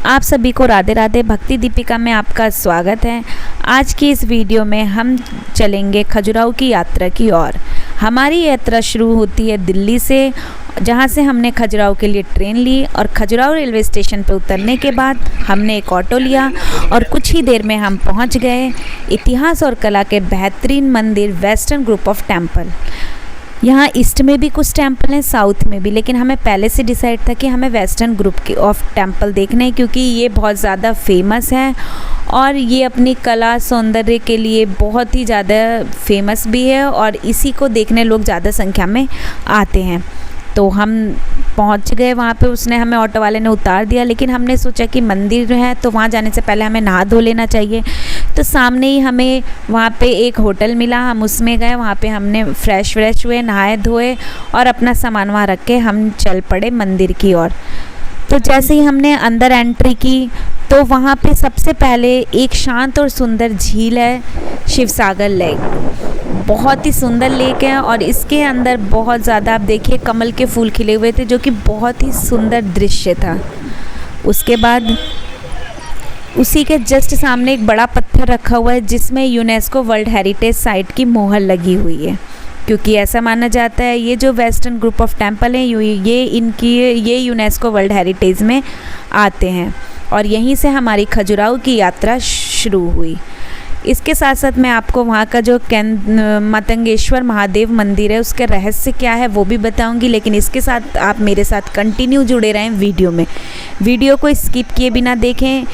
आप सभी को राधे राधे। भक्ति दीपिका में आपका स्वागत है। आज की इस वीडियो में हम चलेंगे खजुराहो की यात्रा की ओर। हमारी यात्रा शुरू होती है दिल्ली से, जहां से हमने खजुराहो के लिए ट्रेन ली और खजुराहो रेलवे स्टेशन पर उतरने के बाद हमने एक ऑटो लिया और कुछ ही देर में हम पहुंच गए इतिहास और कला के बेहतरीन मंदिर वेस्टर्न ग्रुप ऑफ टेम्पल। यहाँ ईस्ट में भी कुछ टेम्पल हैं, साउथ में भी, लेकिन हमें पहले से डिसाइड था कि हमें वेस्टर्न ग्रुप की ऑफ टेम्पल देखने हैं क्योंकि ये बहुत ज़्यादा फेमस है और ये अपनी कला सौंदर्य के लिए बहुत ही ज़्यादा फेमस भी है और इसी को देखने लोग ज़्यादा संख्या में आते हैं। तो हम पहुंच गए वहाँ पे, उसने हमें ऑटो वाले ने उतार दिया, लेकिन हमने सोचा कि मंदिर है तो वहाँ जाने से पहले हमें नहा धो लेना चाहिए। तो सामने ही हमें वहाँ पे एक होटल मिला, हम उसमें गए, वहाँ पे हमने फ्रेश हुए, नहाए धोए और अपना सामान वहाँ रख के हम चल पड़े मंदिर की ओर। तो जैसे ही हमने अंदर एंट्री की तो वहाँ पे सबसे पहले एक शांत और सुंदर झील है, शिवसागर लेक। बहुत ही सुंदर लेक है और इसके अंदर बहुत ज़्यादा आप देखिए कमल के फूल खिले हुए थे, जो कि बहुत ही सुंदर दृश्य था। उसके बाद उसी के जस्ट सामने एक बड़ा पत्थर रखा हुआ है जिसमें यूनेस्को वर्ल्ड हेरिटेज साइट की मोहर लगी हुई है, क्योंकि ऐसा माना जाता है ये जो वेस्टर्न ग्रुप ऑफ टेम्पल है ये यूनेस्को वर्ल्ड हेरिटेज में आते हैं और यहीं से हमारी खजुराहो की यात्रा शुरू हुई। इसके साथ साथ मैं आपको वहाँ का जो मतंगेश्वर महादेव मंदिर है उसके रहस्य क्या है वो भी बताऊंगी, लेकिन इसके साथ आप मेरे साथ कंटिन्यू जुड़े रहें वीडियो में। वीडियो को स्किप किए बिना देखें,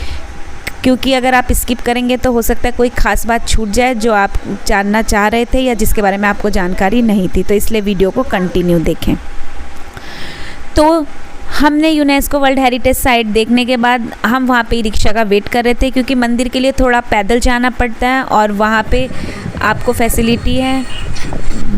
क्योंकि अगर आप स्किप करेंगे तो हो सकता है कोई ख़ास बात छूट जाए जो आप जानना चाह रहे थे या जिसके बारे में आपको जानकारी नहीं थी, तो इसलिए वीडियो को कंटिन्यू देखें। तो हमने यूनेस्को वर्ल्ड हेरिटेज साइट देखने के बाद हम वहाँ पे रिक्शा का वेट कर रहे थे, क्योंकि मंदिर के लिए थोड़ा पैदल जाना पड़ता है और वहाँ पे आपको फैसिलिटी है,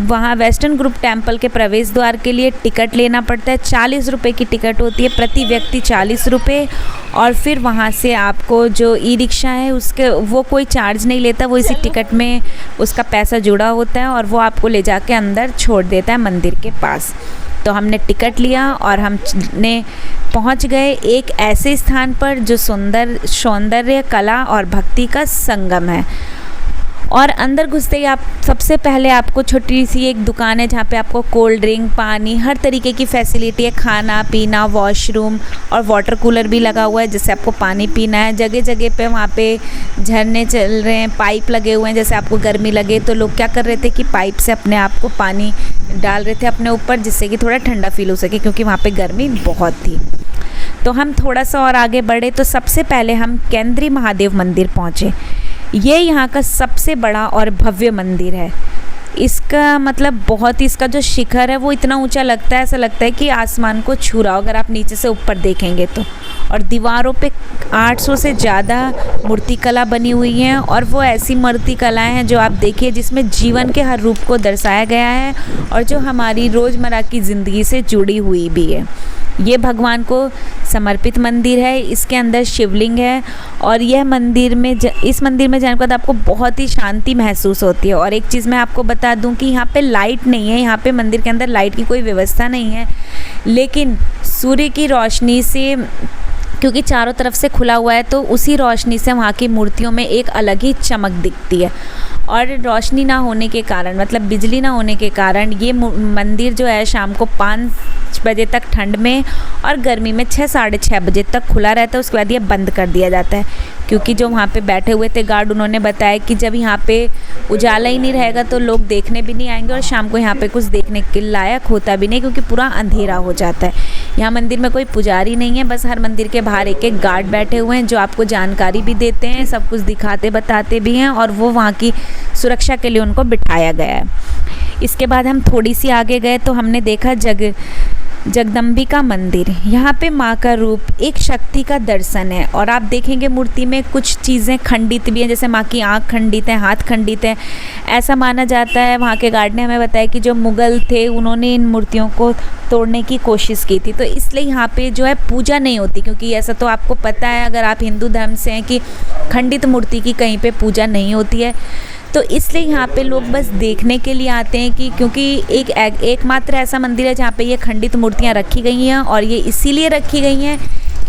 वहाँ वेस्टर्न ग्रुप टेम्पल के प्रवेश द्वार के लिए टिकट लेना पड़ता है। 40 रुपये की टिकट होती है, प्रति व्यक्ति 40 रुपये। और फिर वहाँ से आपको जो ई रिक्शा है उसके वो कोई चार्ज नहीं लेता, वो इसी टिकट में उसका पैसा जुड़ा होता है और वो आपको ले जाके अंदर छोड़ देता है मंदिर के पास। तो हमने टिकट लिया और हमने पहुंच गए एक ऐसे स्थान पर जो सौंदर्य कला और भक्ति का संगम है। और अंदर घुसते ही आप सबसे पहले आपको छोटी सी एक दुकान है जहाँ पे आपको कोल्ड ड्रिंक, पानी, हर तरीके की फैसिलिटी है, खाना पीना, वॉशरूम और वाटर कूलर भी लगा हुआ है जिससे आपको पानी पीना है। जगह जगह पे वहाँ पे झरने चल रहे हैं, पाइप लगे हुए हैं, जैसे आपको गर्मी लगे तो लोग क्या कर रहे थे कि पाइप से अपने आप को पानी डाल रहे थे अपने ऊपर, जिससे कि थोड़ा ठंडा फील हो सके, क्योंकि वहाँ पे गर्मी बहुत थी। तो हम थोड़ा सा और आगे बढ़े तो सबसे पहले हम केंद्रीय महादेव मंदिर पहुँचे। ये यहाँ का सबसे बड़ा और भव्य मंदिर है। इसका मतलब बहुत ही, इसका जो शिखर है वो इतना ऊंचा लगता है, ऐसा लगता है कि आसमान को छू रहा हो अगर आप नीचे से ऊपर देखेंगे तो। और दीवारों पे 800 से ज़्यादा मूर्तिकला बनी हुई हैं और वो ऐसी मूर्तिकलाएं हैं जो आप देखिए जिसमें जीवन के हर रूप को दर्शाया गया है और जो हमारी रोज़मर्रा की ज़िंदगी से जुड़ी हुई भी है। ये भगवान को समर्पित मंदिर है, इसके अंदर शिवलिंग है और यह मंदिर में इस मंदिर में जाने के बाद आपको बहुत ही शांति महसूस होती है। और एक चीज़ मैं आपको बता दूं कि यहाँ पे लाइट नहीं है, यहाँ पे मंदिर के अंदर लाइट की कोई व्यवस्था नहीं है, लेकिन सूर्य की रोशनी से, क्योंकि चारों तरफ से खुला हुआ है, तो उसी रोशनी से वहाँ की मूर्तियों में एक अलग ही चमक दिखती है। और रोशनी ना होने के कारण, मतलब बिजली ना होने के कारण, ये मंदिर जो है शाम को 5 बजे तक ठंड में और गर्मी में 6 साढ़े 6 बजे तक खुला रहता है। उसके बाद ये बंद कर दिया जाता है, क्योंकि जो वहाँ पे बैठे हुए थे गार्ड, उन्होंने बताया कि जब यहाँ पे उजाला ही नहीं रहेगा तो लोग देखने भी नहीं आएंगे और शाम को यहाँ पे कुछ देखने के लायक होता भी नहीं, क्योंकि पूरा अंधेरा हो जाता है। यहाँ मंदिर में कोई पुजारी नहीं है, बस हर मंदिर के बाहर एक एक गार्ड बैठे हुए हैं जो आपको जानकारी भी देते हैं, सब कुछ दिखाते बताते भी हैं और वो वहाँ की सुरक्षा के लिए उनको बिठाया गया है। इसके बाद हम थोड़ी सी आगे गए तो हमने देखा जगदम्बिका मंदिर। यहाँ पे माँ का रूप, एक शक्ति का दर्शन है और आप देखेंगे मूर्ति में कुछ चीज़ें खंडित भी हैं, जैसे माँ की आँख खंडित है, हाथ खंडित है। ऐसा माना जाता है, वहाँ के गार्ड ने हमें बताया कि जो मुग़ल थे उन्होंने इन मूर्तियों को तोड़ने की कोशिश की थी, तो इसलिए यहाँ पे जो है पूजा नहीं होती, क्योंकि ऐसा तो आपको पता है अगर आप हिंदू धर्म से हैं कि खंडित मूर्ति की कहीं पे पूजा नहीं होती है। तो इसलिए यहाँ पे लोग बस देखने के लिए आते हैं कि क्योंकि एकमात्र ऐसा मंदिर है जहाँ पे ये खंडित मूर्तियाँ रखी गई हैं और ये इसीलिए रखी गई हैं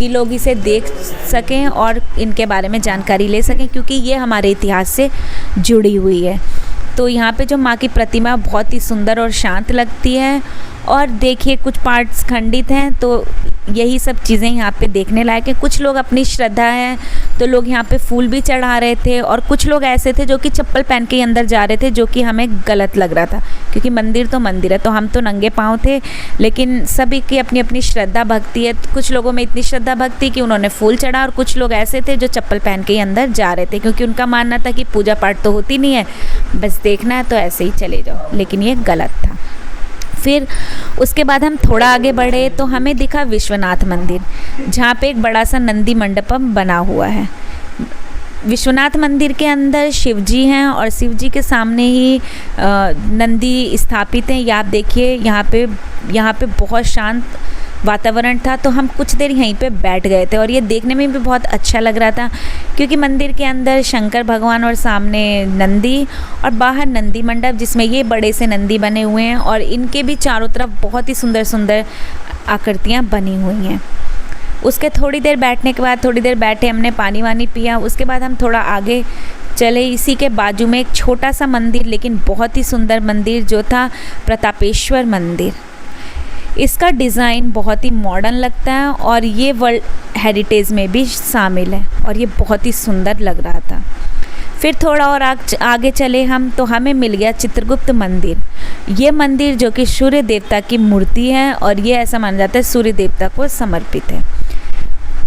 कि लोग इसे देख सकें और इनके बारे में जानकारी ले सकें, क्योंकि ये हमारे इतिहास से जुड़ी हुई है। तो यहाँ पे जो माँ की प्रतिमा बहुत ही सुंदर और शांत लगती है। और देखिए कुछ पार्ट्स खंडित हैं, तो यही सब चीज़ें यहाँ पे देखने लायक है। कुछ लोग अपनी श्रद्धा है तो लोग यहाँ पे फूल भी चढ़ा रहे थे, और कुछ लोग ऐसे थे जो कि चप्पल पहन के अंदर जा रहे थे, जो कि हमें गलत लग रहा था, क्योंकि मंदिर तो मंदिर है, तो हम तो नंगे पाँव थे। लेकिन सभी की अपनी अपनी श्रद्धा भक्ति है। कुछ लोगों में इतनी श्रद्धा भक्ति कि उन्होंने फूल चढ़ा, और कुछ लोग ऐसे थे जो चप्पल पहन के ही अंदर जा रहे थे, क्योंकि उनका मानना था कि पूजा पाठ तो होती नहीं है, बस देखना है तो ऐसे ही चले जाओ। लेकिन ये गलत था। फिर उसके बाद हम थोड़ा आगे बढ़े तो हमें दिखा विश्वनाथ मंदिर, जहाँ पे एक बड़ा सा नंदी मंडपम बना हुआ है। विश्वनाथ मंदिर के अंदर शिव जी हैं, और शिव जी के सामने ही नंदी स्थापित हैं। ये आप देखिए, यहाँ पे बहुत शांत वातावरण था, तो हम कुछ देर यहीं पे बैठ गए थे, और ये देखने में भी बहुत अच्छा लग रहा था, क्योंकि मंदिर के अंदर शंकर भगवान और सामने नंदी, और बाहर नंदी मंडप जिसमें ये बड़े से नंदी बने हुए हैं, और इनके भी चारों तरफ बहुत ही सुंदर सुंदर आकृतियाँ बनी हुई हैं। उसके थोड़ी देर बैठने के बाद, थोड़ी देर बैठे, हमने पानी वानी पिया। उसके बाद हम थोड़ा आगे चले। इसी के बाजू में एक छोटा सा मंदिर, लेकिन बहुत ही सुंदर मंदिर, जो था प्रतापेश्वर मंदिर। इसका डिज़ाइन बहुत ही मॉडर्न लगता है, और ये वर्ल्ड हेरिटेज में भी शामिल है, और ये बहुत ही सुंदर लग रहा था। फिर थोड़ा और आगे चले हम, तो हमें मिल गया चित्रगुप्त मंदिर। ये मंदिर जो कि सूर्य देवता की मूर्ति है, और ये ऐसा माना जाता है सूर्य देवता को समर्पित है।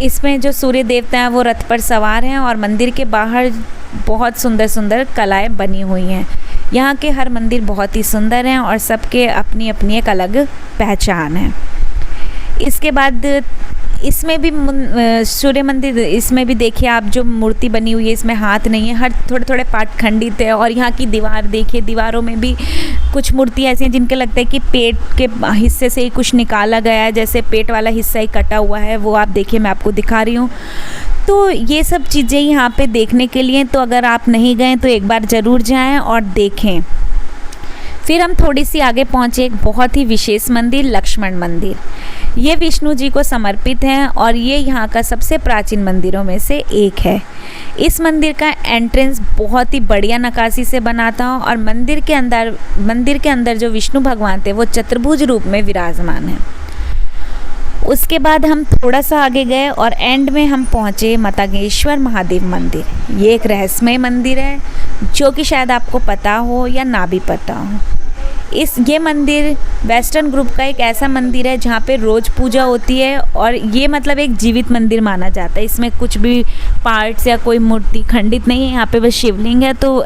इसमें जो सूर्य देवता हैं वो रथ पर सवार हैं, और मंदिर के बाहर बहुत सुंदर सुंदर कलाएं बनी हुई हैं। यहाँ के हर मंदिर बहुत ही सुंदर हैं, और सबके अपनी अपनी एक अलग पहचान है। इसके बाद इसमें भी सूर्य मंदिर, इसमें भी देखिए आप, जो मूर्ति बनी हुई है इसमें हाथ नहीं है, हर थोड़े थोड़े पार्ट खंडित है। और यहाँ की दीवार देखिए, दीवारों में भी कुछ मूर्ति ऐसी हैं जिनके लगता है कि पेट के हिस्से से ही कुछ निकाला गया है, जैसे पेट वाला हिस्सा ही कटा हुआ है। वो आप देखिए, मैं आपको दिखा रही हूँ। तो ये सब चीज़ें यहाँ पे देखने के लिए, तो अगर आप नहीं गए तो एक बार ज़रूर जाएं और देखें। फिर हम थोड़ी सी आगे पहुँचे, एक बहुत ही विशेष मंदिर, लक्ष्मण मंदिर। ये विष्णु जी को समर्पित है, और ये यहाँ का सबसे प्राचीन मंदिरों में से एक है। इस मंदिर का एंट्रेंस बहुत ही बढ़िया नक्काशी से बना था, और मंदिर के अंदर जो विष्णु भगवान थे वो चतुर्भुज रूप में विराजमान है। उसके बाद हम थोड़ा सा आगे गए, और एंड में हम पहुँचे मतंगेश्वर महादेव मंदिर। ये एक रहस्यमय मंदिर है, जो कि शायद आपको पता हो या ना भी पता हो। ये मंदिर वेस्टर्न ग्रुप का एक ऐसा मंदिर है जहाँ पे रोज़ पूजा होती है, और ये मतलब एक जीवित मंदिर माना जाता है। इसमें कुछ भी पार्ट्स या कोई मूर्ति खंडित नहीं है, यहाँ पे बस शिवलिंग है, तो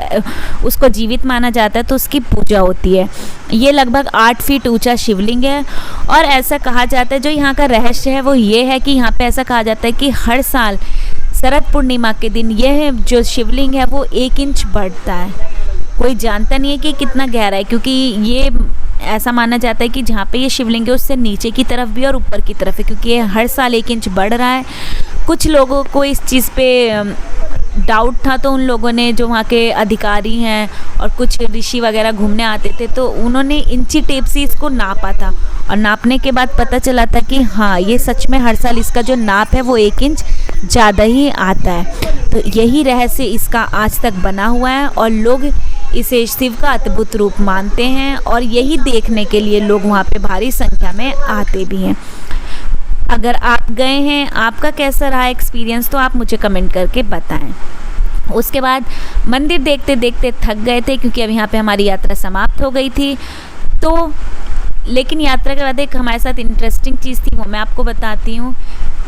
उसको जीवित माना जाता है, तो उसकी पूजा होती है। ये लगभग 8 फीट ऊंचा शिवलिंग है, और ऐसा कहा जाता है, जो यहाँ का रहस्य है वो ये है कि यहाँ पे ऐसा कहा जाता है कि हर साल शरद पूर्णिमा के दिन यह जो शिवलिंग है वो 1 इंच बढ़ता है। कोई जानता नहीं है कि कितना गहरा है, क्योंकि ये ऐसा माना जाता है कि जहाँ पे ये शिवलिंग है उससे नीचे की तरफ भी और ऊपर की तरफ है, क्योंकि ये हर साल 1 इंच बढ़ रहा है। कुछ लोगों को इस चीज़ पे डाउट था, तो उन लोगों ने, जो वहाँ के अधिकारी हैं और कुछ ऋषि वगैरह घूमने आते थे, तो उन्होंने इंची टेप से इसको नापा था, और नापने के बाद पता चला था कि हाँ, ये सच में हर साल इसका जो नाप है वो 1 इंच ज़्यादा ही आता है। तो यही रहस्य इसका आज तक बना हुआ है, और लोग इसे शिव का अद्भुत रूप मानते हैं, और यही देखने के लिए लोग वहाँ पे भारी संख्या में आते भी हैं। अगर आप गए हैं, आपका कैसा रहा एक्सपीरियंस, तो आप मुझे कमेंट करके बताएं। उसके बाद मंदिर देखते देखते थक गए थे, क्योंकि अब यहाँ पे हमारी यात्रा समाप्त हो गई थी। तो लेकिन यात्रा के बाद एक हमारे साथ इंटरेस्टिंग चीज़ थी, वो मैं आपको बताती हूँ।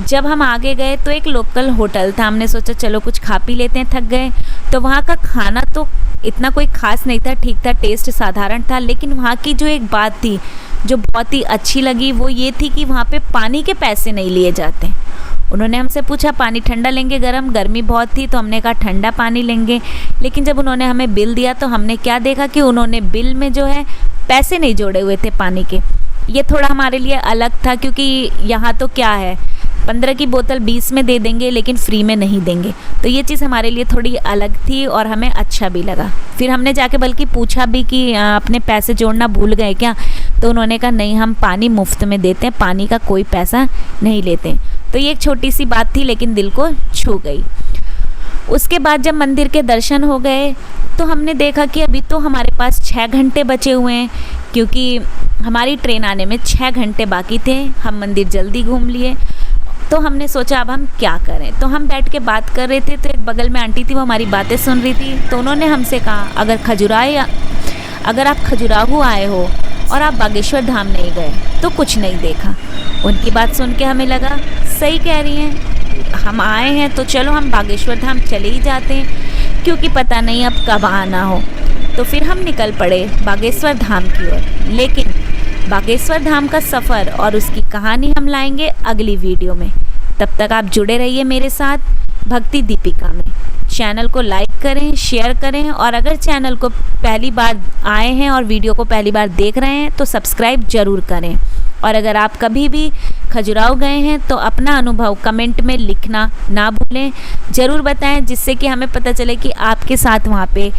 जब हम आगे गए तो एक लोकल होटल था, हमने सोचा चलो कुछ खा पी लेते हैं, थक गए। तो वहाँ का खाना तो इतना कोई ख़ास नहीं था, ठीक था, टेस्ट साधारण था। लेकिन वहाँ की जो एक बात थी जो बहुत ही अच्छी लगी, वो ये थी कि वहाँ पे पानी के पैसे नहीं लिए जाते। उन्होंने हमसे पूछा पानी ठंडा लेंगे गर्म, गर्मी बहुत थी तो हमने कहा ठंडा पानी लेंगे। लेकिन जब उन्होंने हमें बिल दिया तो हमने क्या देखा कि उन्होंने बिल में जो है पैसे नहीं जोड़े हुए थे पानी के। ये थोड़ा हमारे लिए अलग था, क्योंकि यहाँ तो क्या है, 15 की बोतल 20 में दे देंगे लेकिन फ्री में नहीं देंगे। तो ये चीज़ हमारे लिए थोड़ी अलग थी और हमें अच्छा भी लगा। फिर हमने जाके बल्कि पूछा भी कि अपने पैसे जोड़ना भूल गए क्या? तो उन्होंने कहा नहीं, हम पानी मुफ्त में देते हैं, पानी का कोई पैसा नहीं लेते। तो ये एक छोटी सी बात थी लेकिन दिल को छू गई। उसके बाद जब मंदिर के दर्शन हो गए तो हमने देखा कि अभी तो हमारे पास 6 घंटे बचे हुए हैं, क्योंकि हमारी ट्रेन आने में 6 घंटे बाकी थे। हम मंदिर जल्दी घूम लिए। तो हमने सोचा अब हम क्या करें। तो हम बैठ के बात कर रहे थे तो एक बगल में आंटी थी, वो हमारी बातें सुन रही थी। तो उन्होंने हमसे कहा अगर आप खजुराहो आए हो और आप बागेश्वर धाम नहीं गए तो कुछ नहीं देखा। उनकी बात सुन के हमें लगा सही कह रही हैं, हम आए हैं तो चलो हम बागेश्वर धाम चले ही जाते हैं, क्योंकि पता नहीं अब कब आना हो। तो फिर हम निकल पड़े बागेश्वर धाम की ओर। लेकिन बागेश्वर धाम का सफ़र और उसकी कहानी हम लाएंगे अगली वीडियो में। तब तक आप जुड़े रहिए मेरे साथ भक्ति दीपिका में। चैनल को लाइक करें, शेयर करें, और अगर चैनल को पहली बार आए हैं और वीडियो को पहली बार देख रहे हैं तो सब्सक्राइब ज़रूर करें। और अगर आप कभी भी खजुराहो गए हैं तो अपना अनुभव कमेंट में लिखना ना भूलें। ज़रूर बताएं, जिससे कि हमें पता चले कि आपके साथ वहाँ पे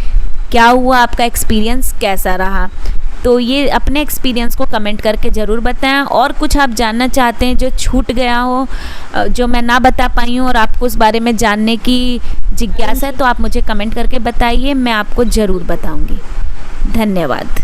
क्या हुआ, आपका एक्सपीरियंस कैसा रहा। तो ये अपने एक्सपीरियंस को कमेंट करके ज़रूर बताएं। और कुछ आप जानना चाहते हैं जो छूट गया हो, जो मैं ना बता पाई हूँ और आपको उस बारे में जानने की जिज्ञासा है, तो आप मुझे कमेंट करके बताइए, मैं आपको ज़रूर बताऊँगी। धन्यवाद।